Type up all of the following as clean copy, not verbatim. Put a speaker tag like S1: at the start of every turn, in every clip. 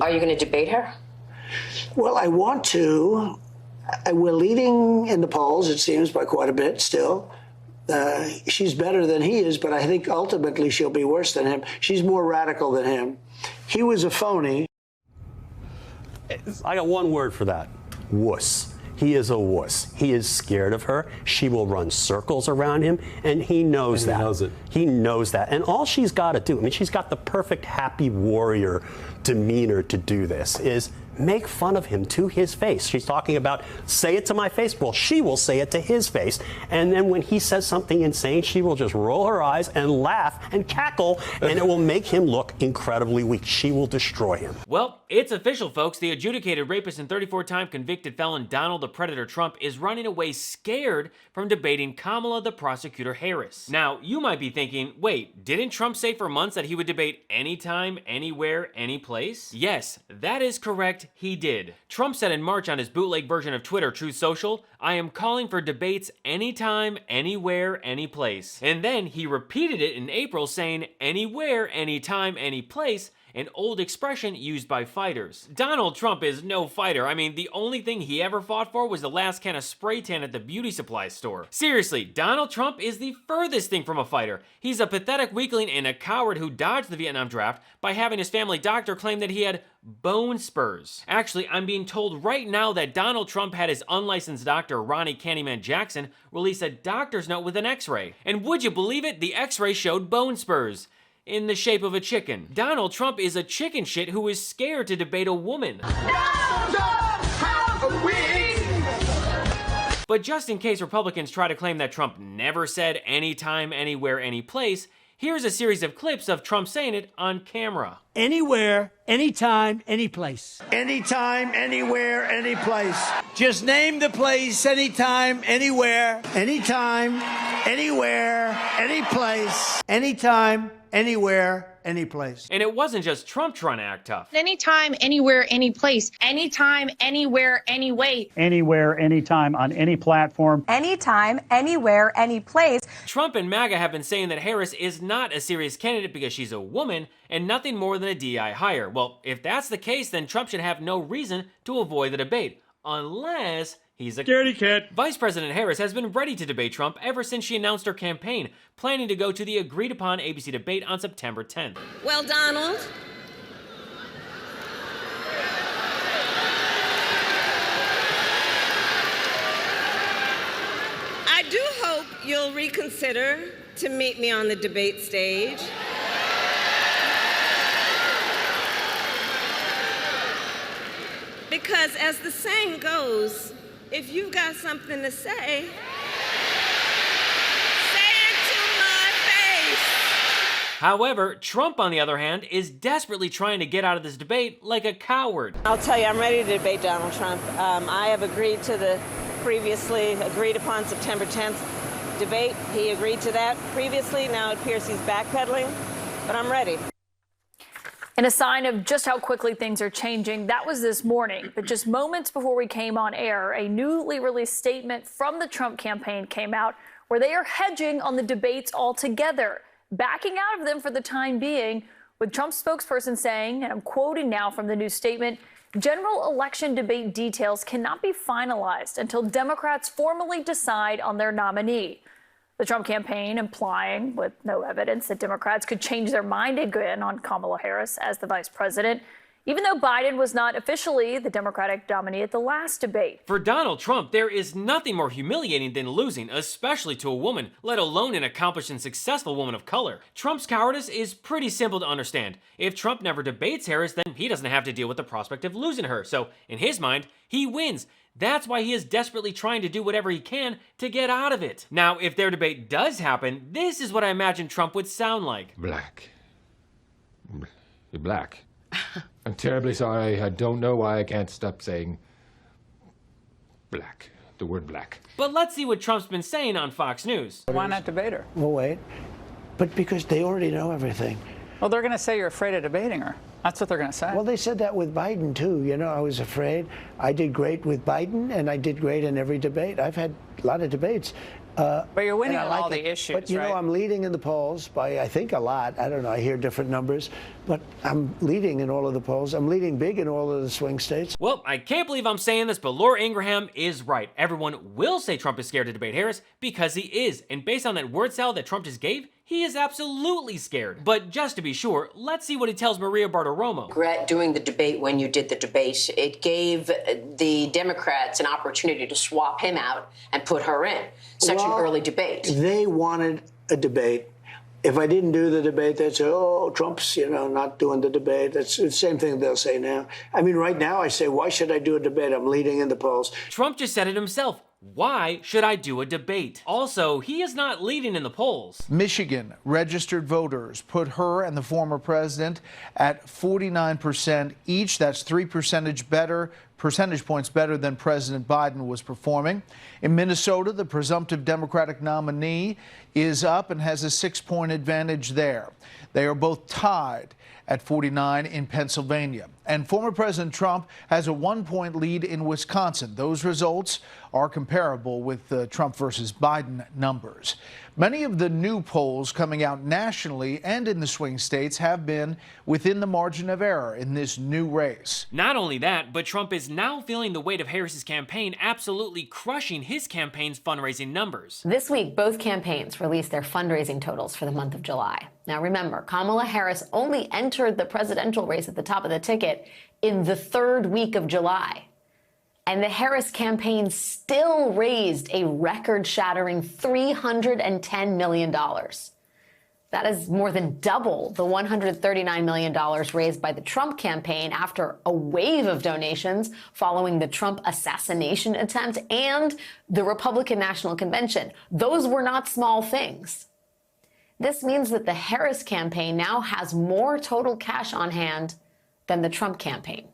S1: Are you going to debate her?
S2: Well, I want to. We're leading in the polls, it seems, by quite a bit still. She's better than he is, but I think ultimately she'll be worse than him. She's more radical than him. He was a phony.
S3: I got one word for that: wuss. He is a wuss. He is scared of her. She will run circles around him, and he knows that. He knows it. He knows that. And all she's got to do, I mean, she's got the perfect happy warrior demeanor to do this, is make fun of him to his face. She's talking about, say it to my face. Well, she will say it to his face. And then when he says something insane, she will just roll her eyes and laugh and cackle, and it will make him look incredibly weak. She will destroy him.
S4: Well, it's official, folks. The adjudicated rapist and 34-time convicted felon Donald the Predator Trump is running away scared from debating Kamala the Prosecutor Harris. Now, you might be thinking, wait, didn't Trump say for months that he would debate anytime, anywhere, any place? Yes, that is correct. He did. Trump said in March on his bootleg version of Twitter, Truth Social, "I am calling for debates anytime, anywhere, any place." And then he repeated it in April saying, anywhere, anytime, any place, an old expression used by fighters. Donald Trump is no fighter. I mean, the only thing he ever fought for was the last can of spray tan at the beauty supply store. Seriously, Donald Trump is the furthest thing from a fighter. He's a pathetic weakling and a coward who dodged the Vietnam draft by having his family doctor claim that he had bone spurs. Actually, I'm being told right now that Donald Trump had his unlicensed doctor, Ronnie Candyman Jackson, release a doctor's note with an x-ray. And would you believe it? The x-ray showed bone spurs in the shape of a chicken. Donald Trump is a chicken shit who is scared to debate a woman. But just in case Republicans try to claim that Trump never said anytime, anywhere, any place, here's a series of clips of Trump saying it on camera.
S5: Anywhere, anytime, any place.
S2: Anytime, anywhere, any place.
S5: Just name the place, anytime, anywhere.
S2: Anytime, anywhere, any place.
S5: Anytime, anywhere, any place.
S4: And it wasn't just Trump trying to act tough.
S6: Anytime, anywhere, any place. Anytime, anywhere, any way.
S7: Anywhere, anytime, on any platform.
S8: Anytime, anywhere, any place.
S4: Trump and MAGA have been saying that Harris is not a serious candidate because she's a woman and nothing more than a DI hire. Well, if that's the case, then Trump should have no reason to avoid the debate, unless he's a scaredy cat. Vice President Harris has been ready to debate Trump ever since she announced her campaign, planning to go to the agreed-upon ABC debate on September 10th.
S9: Well, Donald, I do hope you'll reconsider to meet me on the debate stage. Because as the saying goes, if you've got something to say it to my face.
S4: However, Trump, on the other hand, is desperately trying to get out of this debate like a coward.
S9: I'll tell you, I'm ready to debate Donald Trump. I have agreed to the previously agreed upon September 10th debate. He agreed to that previously. Now it appears he's backpedaling, but I'm ready.
S10: In a sign of just how quickly things are changing, that was this morning. But just moments before we came on air, a newly released statement from the Trump campaign came out where they are hedging on the debates altogether, backing out of them for the time being, with Trump's spokesperson saying, and I'm quoting now from the new statement, "General election debate details cannot be finalized until Democrats formally decide on their nominee." The Trump campaign implying, with no evidence, that Democrats could change their mind again on Kamala Harris as the vice president, even though Biden was not officially the Democratic nominee at the last debate.
S4: For Donald Trump, there is nothing more humiliating than losing, especially to a woman, let alone an accomplished and successful woman of color. Trump's cowardice is pretty simple to understand. If Trump never debates Harris, then he doesn't have to deal with the prospect of losing her. So, in his mind, he wins. That's why he is desperately trying to do whatever he can to get out of it. Now, if their debate does happen, this is what I imagine Trump would sound like.
S11: Black. You're black. I'm terribly sorry. I don't know why I can't stop saying black. The word black.
S4: But let's see what Trump's been saying on Fox News.
S12: Why not debate her?
S2: Well, wait. But because they already know everything.
S12: Well, they're going to say you're afraid of debating her. That's what they're going to say.
S2: Well, they said that with Biden, too. You know, I was afraid. I did great with Biden, and I did great in every debate. I've had a lot of debates.
S12: But you're winning
S2: and I
S12: on
S2: like
S12: all
S2: it.
S12: the issues,
S2: But, you know,
S12: right?
S2: I'm leading in the polls by, I think, a lot. I don't know. I hear different numbers. But I'm leading in all of the polls. I'm leading big in all of the swing states.
S4: Well, I can't believe I'm saying this, but Laura Ingraham is right. Everyone will say Trump is scared to debate Harris because he is. And based on that word salad that Trump just gave, he is absolutely scared. But just to be sure, let's see what he tells Maria Bartiromo.
S1: Regret doing the debate when you did the debate. It gave the Democrats an opportunity to swap him out and put her in. Such an early debate.
S2: They wanted a debate. If I didn't do the debate, they'd say, oh, Trump's, you know, not doing the debate. That's the same thing they'll say now. I mean, right now I say, why should I do a debate? I'm leading in the polls.
S4: Trump just said it himself. Why should I do a debate? Also, he is not leading in the polls.
S5: Michigan registered voters put her and the former president at 49% each. That's 3 percentage points better than President Biden was performing. In Minnesota, the presumptive Democratic nominee is up and has a 6-point advantage there. They are both tied at 49 in Pennsylvania. And former President Trump has a 1-point lead in Wisconsin. Those results are comparable with the Trump versus Biden numbers. Many of the new polls coming out nationally and in the swing states have been within the margin of error in this new race.
S4: Not only that, but Trump is now feeling the weight of Harris's campaign absolutely crushing his campaign's fundraising numbers.
S13: This week, both campaigns released their fundraising totals for the month of July. Now remember, Kamala Harris only entered the presidential race at the top of the ticket in the 3rd week of July. And the Harris campaign still raised a record-shattering $310 million. That is more than double the $139 million raised by the Trump campaign after a wave of donations following the Trump assassination attempt and the Republican National Convention. Those were not small things. This means that the Harris campaign now has more total cash on hand than the Trump campaign.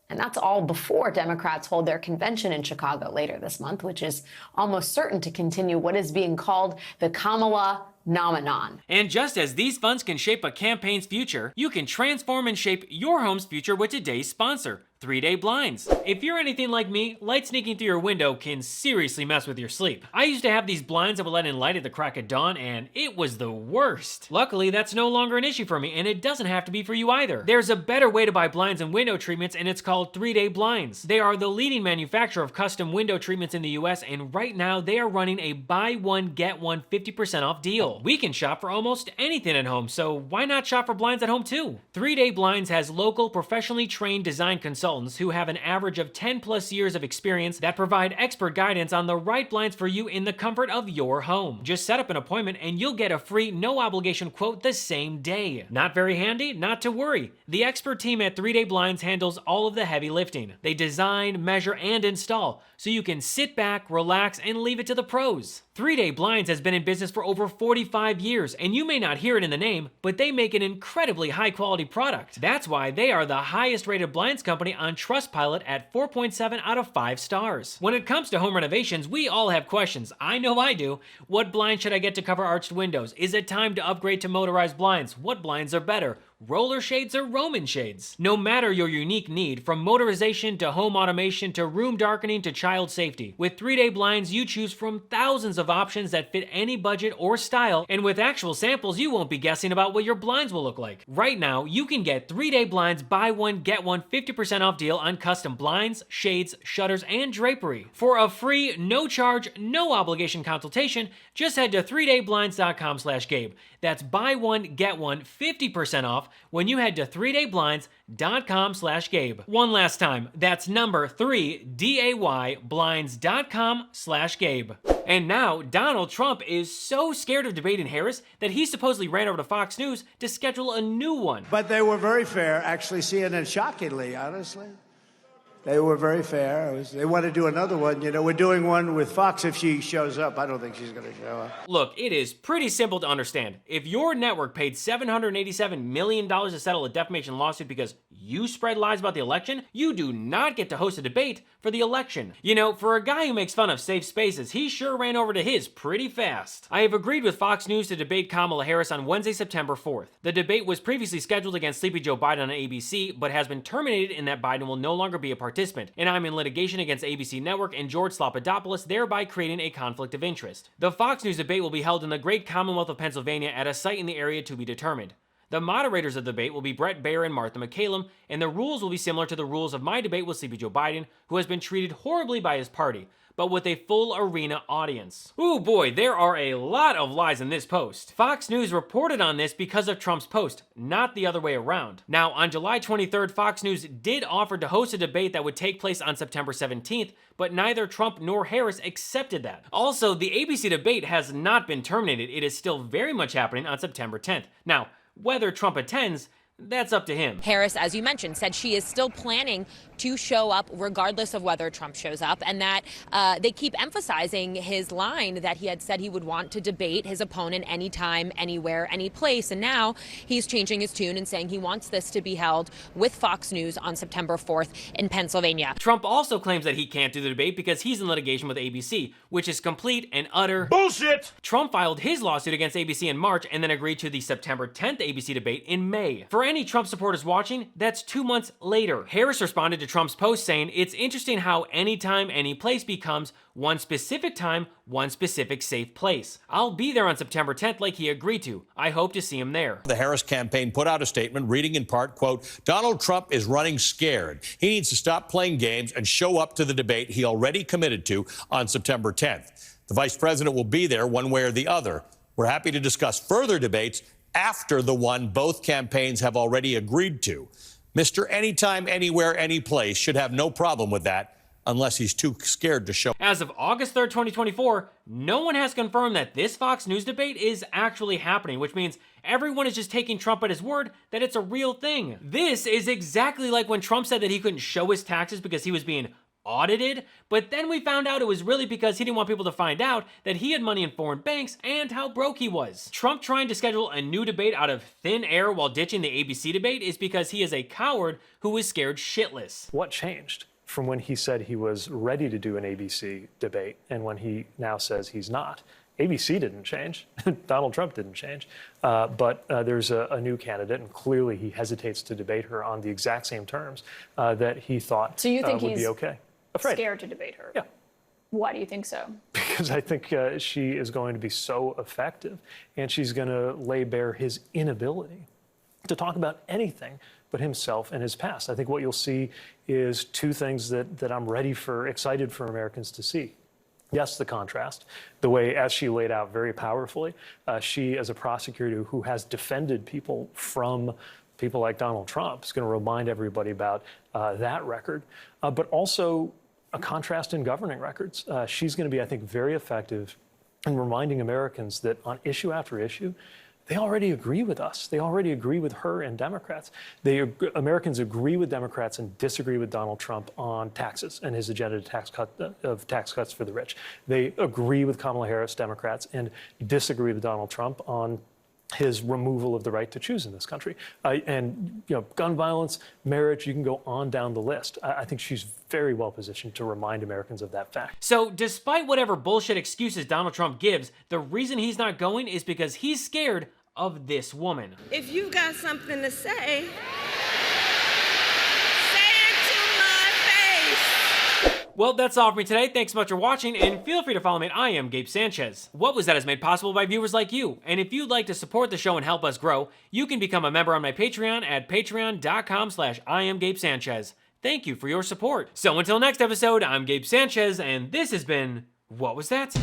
S13: And that's all before Democrats hold their convention in Chicago later this month, which is almost certain to continue what is being called the Kamala nomenon.
S4: And just as these funds can shape a campaign's future, you can transform and shape your home's future with today's sponsor, 3-Day Blinds. If you're anything like me, light sneaking through your window can seriously mess with your sleep. I used to have these blinds that would let in light at the crack of dawn, and it was the worst. Luckily, that's no longer an issue for me, and it doesn't have to be for you either. There's a better way to buy blinds and window treatments, and it's called 3-Day Blinds. They are the leading manufacturer of custom window treatments in the US, and right now they are running a buy one, get one 50% off deal. We can shop for almost anything at home, so why not shop for blinds at home too? 3-Day Blinds has local, professionally trained design consultants who have an average of 10+ years of experience that provide expert guidance on the right blinds for you in the comfort of your home. Just set up an appointment and you'll get a free, no obligation quote the same day. Not very handy? Not to worry. The expert team at 3-Day Blinds handles all of the heavy lifting. They design, measure, and install, so you can sit back, relax, and leave it to the pros. 3-Day Blinds has been in business for over 45 years, and you may not hear it in the name, but they make an incredibly high-quality product. That's why they are the highest-rated blinds company on Trustpilot at 4.7 out of 5 stars. When it comes to home renovations, we all have questions. I know I do. What blind should I get to cover arched windows? Is it time to upgrade to motorized blinds? What blinds are better? Roller shades or Roman shades? No matter your unique need, from motorization to home automation to room darkening to child safety, with 3-Day Blinds you choose from thousands of options that fit any budget or style, and with actual samples you won't be guessing about what your blinds will look like. Right now, you can get 3-Day Blinds buy one, get one 50% off deal on custom blinds, shades, shutters, and drapery. For a free, no charge, no obligation consultation, just head to 3dayblinds.com/Gabe. That's buy one, get one 50% off when you head to 3dayblinds.com/Gabe. One last time, that's number 3DAY blinds.com/Gabe. And now, Donald Trump is so scared of debating Harris that he supposedly ran over to Fox News to schedule a new one.
S5: But they were very fair, actually, CNN, shockingly, honestly. They were very fair. They want to do another one. You know, we're doing one with Fox if she shows up. I don't think she's going to show up.
S4: Look, it is pretty simple to understand. If your network paid $787 million to settle a defamation lawsuit because you spread lies about the election, you do not get to host a debate for the election. You know, for a guy who makes fun of safe spaces, he sure ran over to his pretty fast. I have agreed with Fox News to debate Kamala Harris on Wednesday, September 4th. The debate was previously scheduled against Sleepy Joe Biden on ABC, but has been terminated in that Biden will no longer be a participant participant, and I'm in litigation against ABC Network and George Slopadopoulous, thereby creating a conflict of interest. The Fox News debate will be held in the Great Commonwealth of Pennsylvania at a site in the area to be determined. The moderators of the debate will be Brett Baier and Martha McCallum, and the rules will be similar to the rules of my debate with Sleepy Joe Biden, who has been treated horribly by his party, but with a full arena audience. Ooh boy, there are a lot of lies in this post. Fox News reported on this because of Trump's post, not the other way around. Now, on July 23rd, Fox News did offer to host a debate that would take place on September 17th, but neither Trump nor Harris accepted that. Also, the ABC debate has not been terminated. It is still very much happening on September 10th. Now, whether Trump attends, that's up to him.
S14: Harris, as you mentioned, said she is still planning to show up regardless of whether Trump shows up, and that they keep emphasizing his line that he had said he would want to debate his opponent anytime, anywhere, any place. And now he's changing his tune and saying he wants this to be held with Fox News on September 4th in Pennsylvania.
S4: Trump also claims that he can't do the debate because he's in litigation with ABC, which is complete and utter
S11: bullshit.
S4: Trump filed his lawsuit against ABC in March and then agreed to the September 10th ABC debate in May. For any Trump supporters watching, that's 2 months later. Harris responded to Trump's post saying, "It's interesting how anytime, any place becomes one specific time, one specific safe place. I'll be there on September 10th like he agreed to. I hope to see him there."
S15: The Harris campaign put out a statement reading in part, quote, "Donald Trump is running scared. He needs to stop playing games and show up to the debate he already committed to on September 10th. The vice president will be there one way or the other. We're happy to discuss further debates after the one both campaigns have already agreed to. Mr. Anytime, Anywhere, Any Place should have no problem with that unless he's too scared to show."
S4: As of August 3rd, 2024, no one has confirmed that this Fox News debate is actually happening, which means everyone is just taking Trump at his word that it's a real thing. This is exactly like when Trump said that he couldn't show his taxes because he was being audited, but then we found out it was really because he didn't want people to find out that he had money in foreign banks and how broke he was. Trump trying to schedule a new debate out of thin air while ditching the ABC debate is because he is a coward who is scared shitless.
S16: What changed from when he said he was ready to do an ABC debate and when he now says he's not? ABC didn't change. Donald Trump didn't change. But there's a new candidate, and clearly he hesitates to debate her on the exact same terms that he thought
S10: So you think
S16: would
S10: he's
S16: be okay. Afraid.
S10: scared to debate her?
S16: Yeah.
S10: Why do you think so?
S16: Because I think she is going to be so effective, and she's going to lay bare his inability to talk about anything but himself and his past. I think what you'll see is two things that I'm excited for Americans to see. Yes, the contrast, the way, as she laid out very powerfully, she, as a prosecutor who has defended people from people like Donald Trump, is going to remind everybody about that record, but also a contrast in governing records. She's going to be, I think, very effective in reminding Americans that on issue after issue, they already agree with us. They already agree with her and Democrats. Americans agree with Democrats and disagree with Donald Trump on taxes and his agenda of tax cuts for the rich. They agree with Kamala Harris, Democrats, and disagree with Donald Trump on his removal of the right to choose in this country. And gun violence, marriage, you can go on down the list. I think she's very well positioned to remind Americans of that fact.
S4: So despite whatever bullshit excuses Donald Trump gives, the reason he's not going is because he's scared of this woman.
S9: If you've got something to say,
S4: well, that's all for me today. Thanks so much for watching, and feel free to follow me. I am Gabe Sanchez. What Was That is made possible by viewers like you. And if you'd like to support the show and help us grow, you can become a member on my Patreon at patreon.com/IamGabeSanchez. Thank you for your support. So until next episode, I'm Gabe Sanchez, and this has been What Was That?